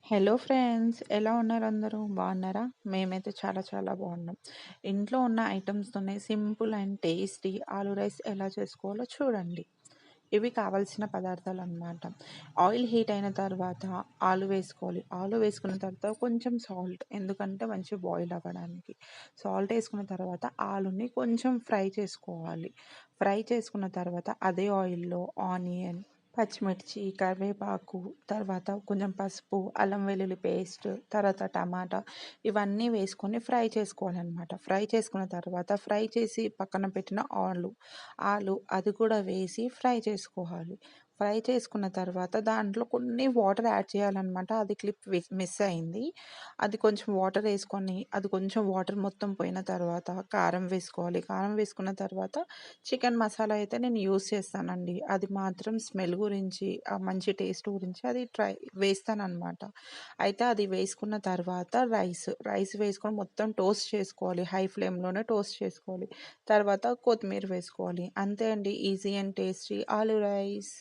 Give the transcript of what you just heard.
Hello friends, ఎలా ఉన్నారు అందరూ? బాగున్నారా? మేమైతే చాలా చాలా బాగున్నాం. ఇంట్లో ఉన్న ఐటమ్స్‌తోనే సింపుల్ అండ్ టేస్టీ ఆలు రైస్ ఎలా చేసుకోవాలో చూడండి. ఇవి కావాల్సిన పదార్థాలన్నమాట. ఆయిల్ హీట్ అయిన తర్వాత ఆలు వేసుకోవాలి. ఆలు వేసుకున్న తర్వాత కొంచెం సాల్ట్, ఎందుకంటే మంచిగా బాయిల్ అవ్వడానికి. సాల్ట్ ఏసుకున్న తర్వాత ఆలుని కొంచెం ఫ్రై చేసుకోవాలి. ఫ్రై చేసుకున్న తర్వాత అదే ఆయిల్‌లో ఆనియన్, పచ్చిమిర్చి, కరివేపాకు, తర్వాత కొంచెం పసుపు, అల్లం వెల్లుల్లి పేస్ట్, తర్వాత టమాటా ఇవన్నీ వేసుకొని ఫ్రై చేసుకోవాలనమాట. ఫ్రై చేసుకున్న తర్వాత ఫ్రై చేసి పక్కన పెట్టిన ఆలు అది కూడా వేసి ఫ్రై చేసుకోవాలి. ఫ్రై చేసుకున్న తర్వాత దాంట్లో కొన్ని వాటర్ యాడ్ చేయాలనమాట. అది క్లిప్ మిస్ అయింది. అది కొంచెం వాటర్ ఏసుకొని, అది కొంచెం వాటర్ మొత్తం పోయిన తర్వాత కారం వేసుకోవాలి. కారం వేసుకున్న తర్వాత చికెన్ మసాలా అయితే నేను యూజ్ చేస్తానండి. అది మాత్రం స్మెల్ గురించి, మంచి టేస్ట్ గురించి అది వేస్తాననమాట. అయితే అది వేసుకున్న తర్వాత రైస్ వేసుకొని మొత్తం టోస్ట్ చేసుకోవాలి. హై ఫ్లేమ్‌లోనే టోస్ట్ చేసుకోవాలి. తర్వాత కొత్తిమీర వేసుకోవాలి. అంతే అండి. ఈజీ అండ్ టేస్టీ ఆలు రైస్.